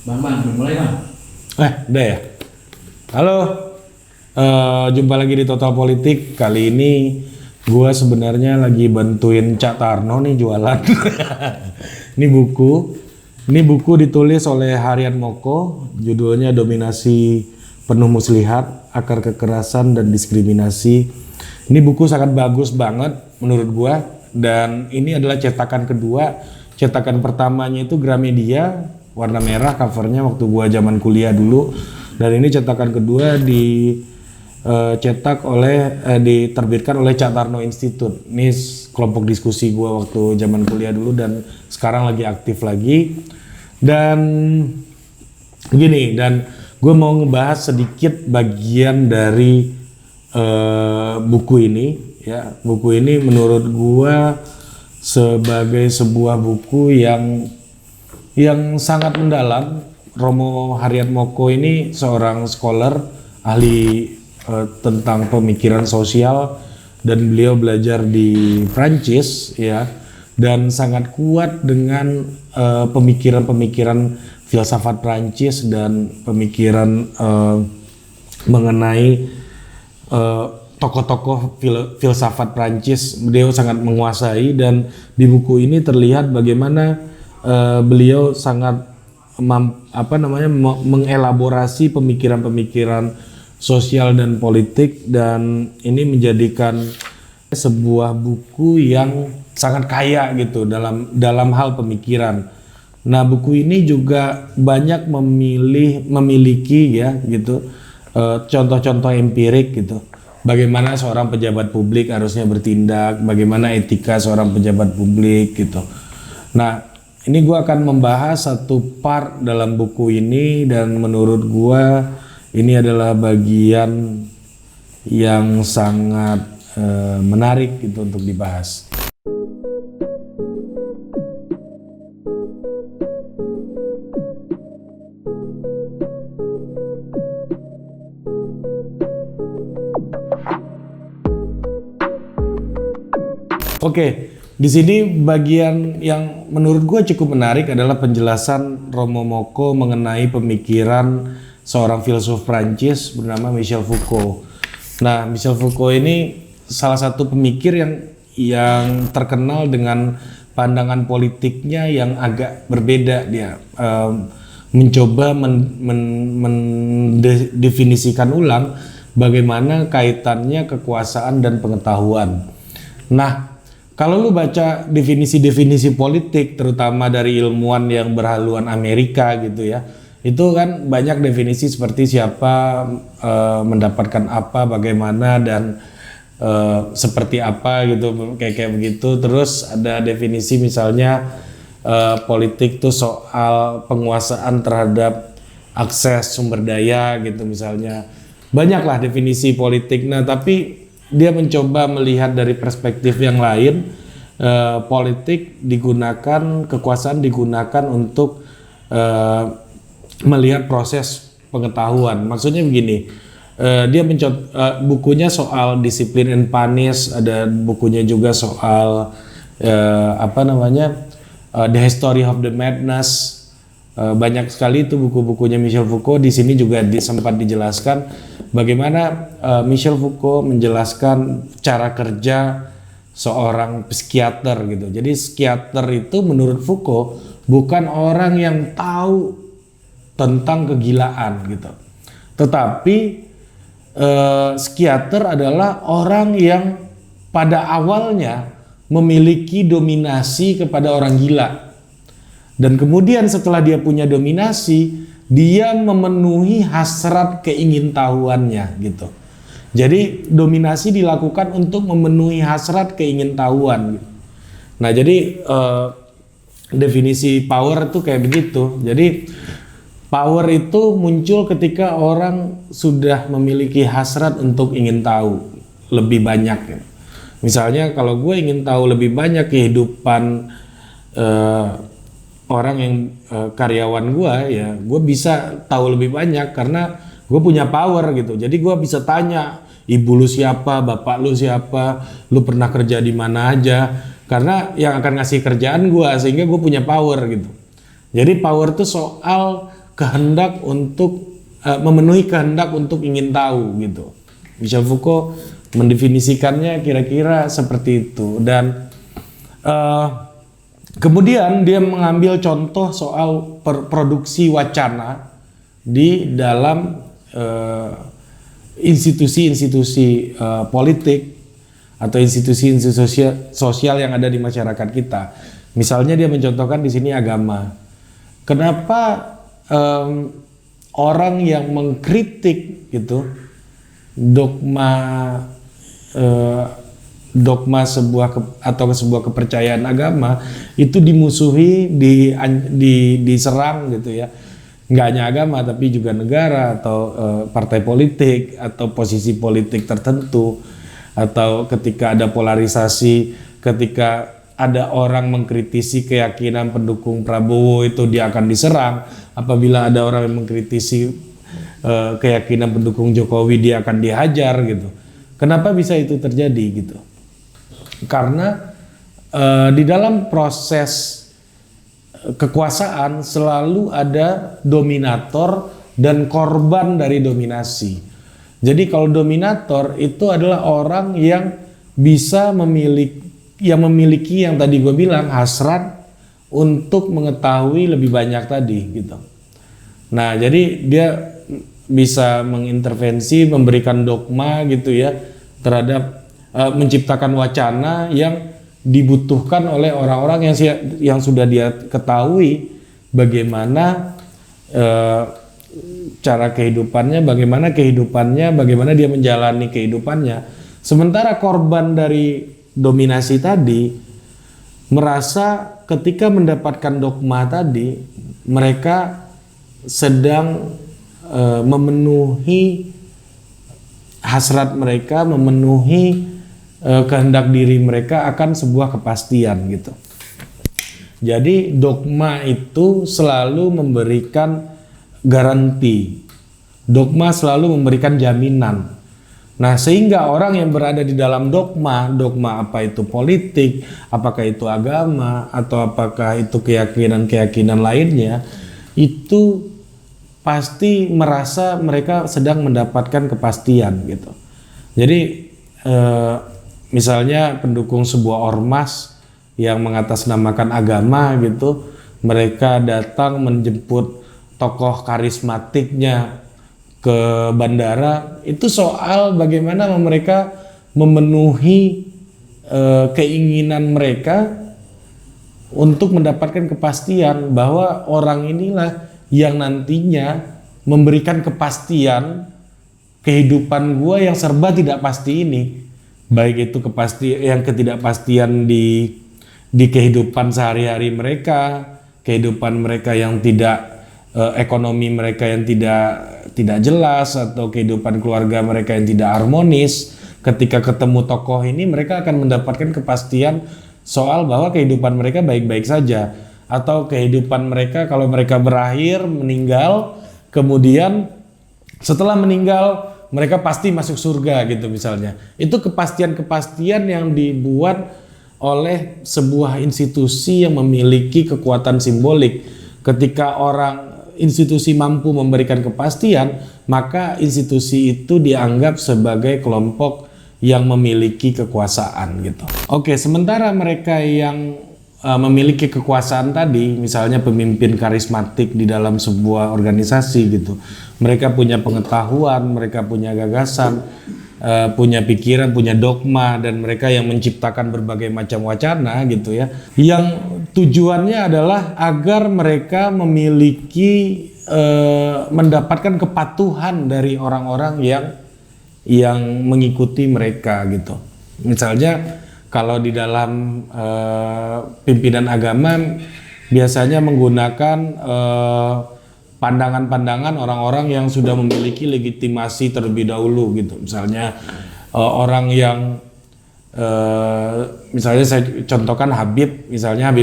Bang, belum mulai bang. Udah ya. Halo, jumpa lagi di Total Politik. Kali ini gue sebenarnya lagi bantuin Cak Tarno nih jualan. Ini buku ditulis oleh Harian Moko. Judulnya Dominasi Penuh Muslihat, Akar Kekerasan dan Diskriminasi. Ini buku sangat bagus banget menurut gue. Dan ini adalah cetakan kedua. Cetakan pertamanya itu Gramedia, warna merah covernya waktu gua zaman kuliah dulu, dan ini cetakan kedua diterbitkan oleh Cak Tarno Institute. Ini kelompok diskusi gua waktu zaman kuliah dulu dan sekarang lagi aktif lagi. Dan begini, dan gue mau ngebahas sedikit bagian dari buku ini ya. Buku ini menurut gua sebagai sebuah buku yang sangat mendalam. Romo Harian Moko ini seorang scholar, ahli tentang pemikiran sosial, dan beliau belajar di Prancis ya, dan sangat kuat dengan pemikiran-pemikiran filsafat Prancis dan pemikiran mengenai tokoh-tokoh filsafat Prancis. Beliau sangat menguasai, dan di buku ini terlihat bagaimana beliau sangat mengelaborasi pemikiran-pemikiran sosial dan politik, dan ini menjadikan sebuah buku yang sangat kaya gitu dalam hal pemikiran. Nah, buku ini juga banyak memiliki ya gitu contoh-contoh empirik gitu. Bagaimana seorang pejabat publik harusnya bertindak, bagaimana etika seorang pejabat publik gitu. Nah, ini gue akan membahas satu part dalam buku ini, dan menurut gue ini adalah bagian yang sangat menarik gitu untuk dibahas. Oke, di sini bagian yang menurut gue cukup menarik adalah penjelasan Romo Moko mengenai pemikiran seorang filsuf Prancis bernama Michel Foucault. Nah, Michel Foucault ini salah satu pemikir yang terkenal dengan pandangan politiknya yang agak berbeda. Dia mencoba mendefinisikan ulang bagaimana kaitannya kekuasaan dan pengetahuan. Nah, kalau lu baca definisi-definisi politik, terutama dari ilmuwan yang berhaluan Amerika gitu ya, itu kan banyak definisi seperti siapa mendapatkan apa, bagaimana, dan seperti apa gitu, kayak begitu. Terus ada definisi misalnya politik tuh soal penguasaan terhadap akses sumber daya gitu misalnya. Banyaklah definisi politik. Nah, tapi dia mencoba melihat dari perspektif yang lain. Politik digunakan, kekuasaan digunakan untuk melihat proses pengetahuan. Maksudnya begini, dia bukunya soal disiplin and punish, ada bukunya juga soal The History of the Madness. Banyak sekali itu buku-bukunya Michel Foucault. Di sini juga sempat dijelaskan bagaimana Michel Foucault menjelaskan cara kerja seorang psikiater gitu. Jadi psikiater itu menurut Foucault bukan orang yang tahu tentang kegilaan gitu, tetapi psikiater adalah orang yang pada awalnya memiliki dominasi kepada orang gila. Dan kemudian setelah dia punya dominasi, dia memenuhi hasrat keingintahuannya gitu. Jadi dominasi dilakukan untuk memenuhi hasrat keingintahuan. Nah, jadi definisi power itu kayak begitu. Jadi power itu muncul ketika orang sudah memiliki hasrat untuk ingin tahu lebih banyak gitu. Misalnya kalau gue ingin tahu lebih banyak kehidupan orang yang karyawan gue, ya gue bisa tahu lebih banyak karena gue punya power gitu. Jadi gue bisa tanya, ibu lu siapa, bapak lu siapa, lu pernah kerja di mana aja, karena yang akan ngasih kerjaan gue, sehingga gue punya power gitu. Jadi power itu soal kehendak untuk memenuhi kehendak untuk ingin tahu gitu. Michel Foucault mendefinisikannya kira-kira seperti itu. Dan kemudian dia mengambil contoh soal produksi wacana di dalam institusi-institusi politik atau institusi-institusi sosial yang ada di masyarakat kita. Misalnya dia mencontohkan di sini agama. Kenapa orang yang mengkritik gitu dogma atau sebuah kepercayaan agama itu dimusuhi, diserang gitu ya. Nggak hanya agama tapi juga negara atau partai politik atau posisi politik tertentu, atau ketika ada polarisasi, ketika ada orang mengkritisi keyakinan pendukung Prabowo itu dia akan diserang. Apabila ada orang yang mengkritisi keyakinan pendukung Jokowi dia akan dihajar gitu. Kenapa bisa itu terjadi gitu? Karena di dalam proses kekuasaan selalu ada dominator dan korban dari dominasi. Jadi kalau dominator itu adalah orang yang bisa memiliki yang tadi gue bilang hasrat untuk mengetahui lebih banyak tadi gitu. Nah, jadi dia bisa mengintervensi, memberikan dogma gitu ya terhadap menciptakan wacana yang dibutuhkan oleh orang-orang yang sudah dia ketahui bagaimana cara kehidupannya, bagaimana dia menjalani kehidupannya. Sementara korban dari dominasi tadi merasa ketika mendapatkan dogma tadi mereka sedang memenuhi hasrat mereka, memenuhi kehendak diri mereka akan sebuah kepastian gitu. Jadi dogma itu selalu memberikan garansi, dogma selalu memberikan jaminan. Nah, sehingga orang yang berada di dalam dogma apa itu politik, apakah itu agama, atau apakah itu keyakinan-keyakinan lainnya, itu pasti merasa mereka sedang mendapatkan kepastian gitu. Jadi misalnya pendukung sebuah ormas yang mengatasnamakan agama gitu, mereka datang menjemput tokoh karismatiknya ke bandara, itu soal bagaimana mereka memenuhi keinginan mereka untuk mendapatkan kepastian bahwa orang inilah yang nantinya memberikan kepastian kehidupan gua yang serba tidak pasti ini, baik itu ketidakpastian di kehidupan sehari-hari mereka, kehidupan mereka yang tidak ekonomi mereka yang tidak jelas, atau kehidupan keluarga mereka yang tidak harmonis. Ketika ketemu tokoh ini mereka akan mendapatkan kepastian soal bahwa kehidupan mereka baik-baik saja, atau kehidupan mereka kalau mereka berakhir meninggal, kemudian setelah meninggal mereka pasti masuk surga gitu misalnya. Itu kepastian-kepastian yang dibuat oleh sebuah institusi yang memiliki kekuatan simbolik. Ketika institusi mampu memberikan kepastian, maka institusi itu dianggap sebagai kelompok yang memiliki kekuasaan gitu. Oke, sementara mereka yang memiliki kekuasaan tadi, misalnya pemimpin karismatik di dalam sebuah organisasi gitu, mereka punya pengetahuan, mereka punya gagasan, punya pikiran, punya dogma, dan mereka yang menciptakan berbagai macam wacana gitu ya, yang tujuannya adalah agar mereka memiliki mendapatkan kepatuhan dari orang-orang yang mengikuti mereka gitu. Misalnya kalau di dalam pimpinan agama biasanya menggunakan pandangan-pandangan orang-orang yang sudah memiliki legitimasi terlebih dahulu gitu. Misalnya orang yang misalnya saya contohkan Habib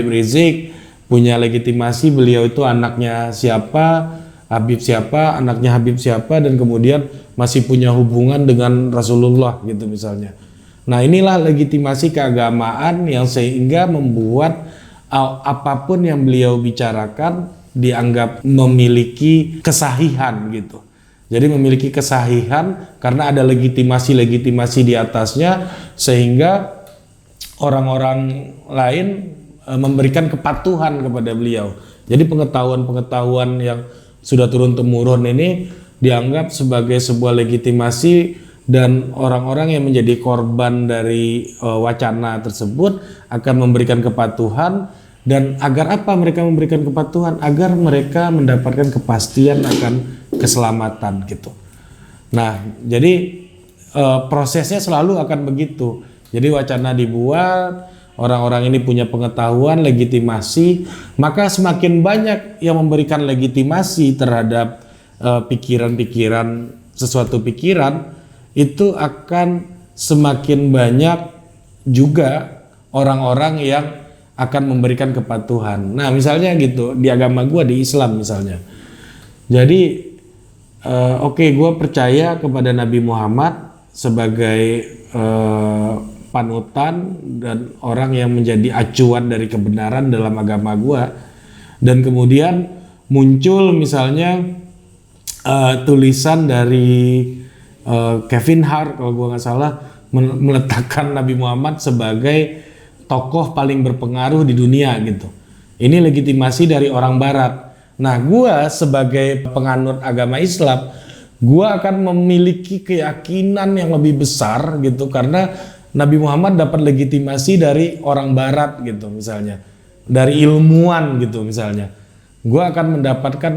Rizik punya legitimasi, beliau itu anaknya siapa, Habib siapa, anaknya Habib siapa, dan kemudian masih punya hubungan dengan Rasulullah gitu misalnya. Nah, inilah legitimasi keagamaan yang sehingga membuat apapun yang beliau bicarakan dianggap memiliki kesahihan gitu. Jadi memiliki kesahihan karena ada legitimasi di atasnya, sehingga orang-orang lain memberikan kepatuhan kepada beliau. Jadi pengetahuan-pengetahuan yang sudah turun-temurun ini dianggap sebagai sebuah legitimasi, dan orang-orang yang menjadi korban dari wacana tersebut akan memberikan kepatuhan. Dan agar apa mereka memberikan kepatuhan? Agar mereka mendapatkan kepastian akan keselamatan gitu. Nah, jadi prosesnya selalu akan begitu. Jadi wacana dibuat, orang-orang ini punya pengetahuan, legitimasi, maka semakin banyak yang memberikan legitimasi terhadap pikiran-pikiran, sesuatu pikiran, itu akan semakin banyak juga orang-orang yang akan memberikan kepatuhan. Nah, misalnya gitu, di agama gua, di Islam misalnya. Jadi, oke, gua percaya kepada Nabi Muhammad sebagai panutan dan orang yang menjadi acuan dari kebenaran dalam agama gua. Dan kemudian muncul misalnya tulisan dari Kevin Hart, kalau gua nggak salah, meletakkan Nabi Muhammad sebagai tokoh paling berpengaruh di dunia gitu. Ini legitimasi dari orang barat. Nah, gua sebagai penganut agama Islam, gua akan memiliki keyakinan yang lebih besar gitu, karena Nabi Muhammad dapat legitimasi dari orang barat gitu misalnya. Dari ilmuwan gitu misalnya. Gua akan mendapatkan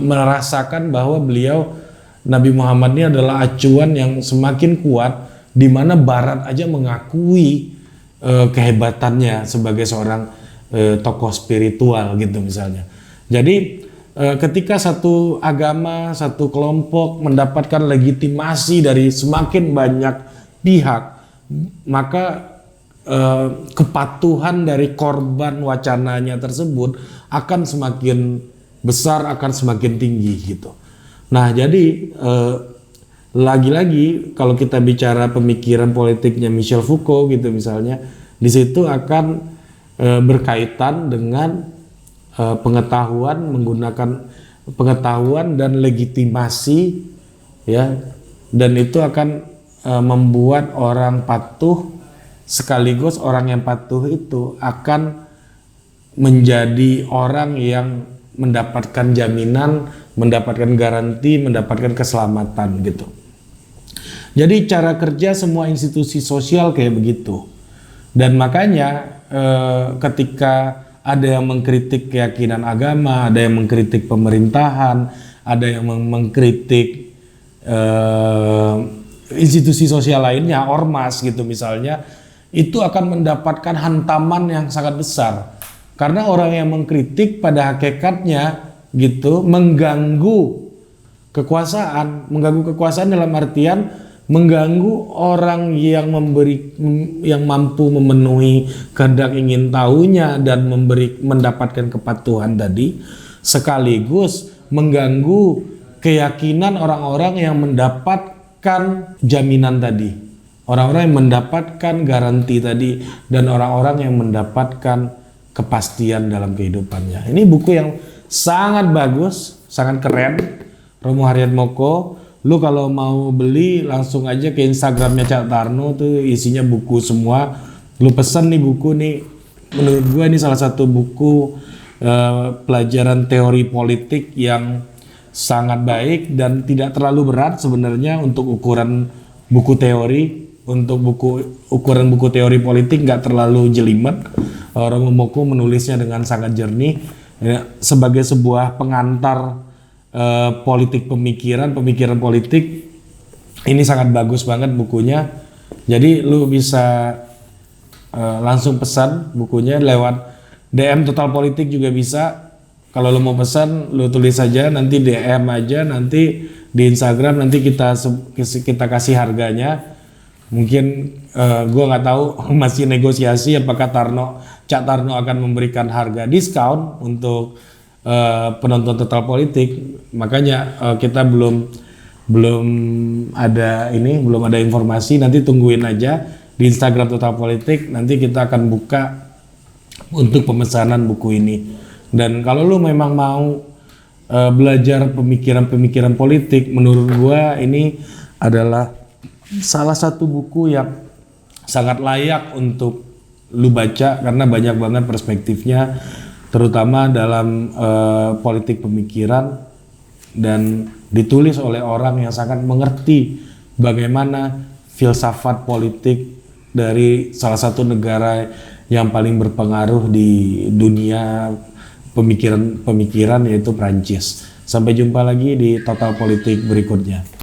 merasakan bahwa beliau, Nabi Muhammad ini adalah acuan yang semakin kuat, di mana Barat aja mengakui kehebatannya sebagai seorang tokoh spiritual gitu misalnya. Jadi ketika satu agama, satu kelompok mendapatkan legitimasi dari semakin banyak pihak, maka kepatuhan dari korban wacananya tersebut akan semakin besar, akan semakin tinggi gitu. Nah, jadi lagi-lagi kalau kita bicara pemikiran politiknya Michel Foucault gitu misalnya, di situ akan berkaitan dengan menggunakan pengetahuan dan legitimasi ya, dan itu akan membuat orang patuh, sekaligus orang yang patuh itu akan menjadi orang yang mendapatkan jaminan, mendapatkan garansi, mendapatkan keselamatan gitu. Jadi cara kerja semua institusi sosial kayak begitu. Dan makanya ketika ada yang mengkritik keyakinan agama, ada yang mengkritik pemerintahan, ada yang mengkritik institusi sosial lainnya, ormas gitu misalnya, itu akan mendapatkan hantaman yang sangat besar. Karena orang yang mengkritik pada hakikatnya gitu mengganggu kekuasaan dalam artian mengganggu orang yang yang mampu memenuhi kehendak ingin tahunya dan mendapatkan kepatuhan tadi, sekaligus mengganggu keyakinan orang-orang yang mendapatkan jaminan tadi, orang-orang yang mendapatkan garansi tadi, dan orang-orang yang mendapatkan kepastian dalam kehidupannya. Ini buku yang sangat bagus, sangat keren, Romo Harjatmoko. Lu kalau mau beli langsung aja ke Instagramnya Cak Tarno, tuh isinya buku semua. Lu pesen nih buku nih, menurut gua ini salah satu buku pelajaran teori politik yang sangat baik dan tidak terlalu berat sebenarnya untuk ukuran buku teori. Untuk ukuran buku teori politik nggak terlalu jelimet. Romo Moko menulisnya dengan sangat jernih ya, sebagai sebuah pengantar pemikiran politik. Ini sangat bagus banget bukunya. Jadi lu bisa langsung pesan bukunya lewat DM Total Politik juga bisa. Kalau lu mau pesan, lu tulis saja, nanti DM aja, nanti di Instagram nanti kita kasih harganya. Mungkin gua nggak tahu, masih negosiasi apakah Cak Tarno akan memberikan harga diskon untuk penonton Total Politik. Makanya kita belum ada informasi. Nanti tungguin aja di Instagram Total Politik, nanti kita akan buka untuk pemesanan buku ini. Dan kalau lu memang mau belajar pemikiran-pemikiran politik, menurut gua ini adalah salah satu buku yang sangat layak untuk lu baca karena banyak banget perspektifnya, terutama dalam politik pemikiran, dan ditulis oleh orang yang sangat mengerti bagaimana filsafat politik dari salah satu negara yang paling berpengaruh di dunia pemikiran yaitu Prancis. Sampai jumpa lagi di Total Politik berikutnya.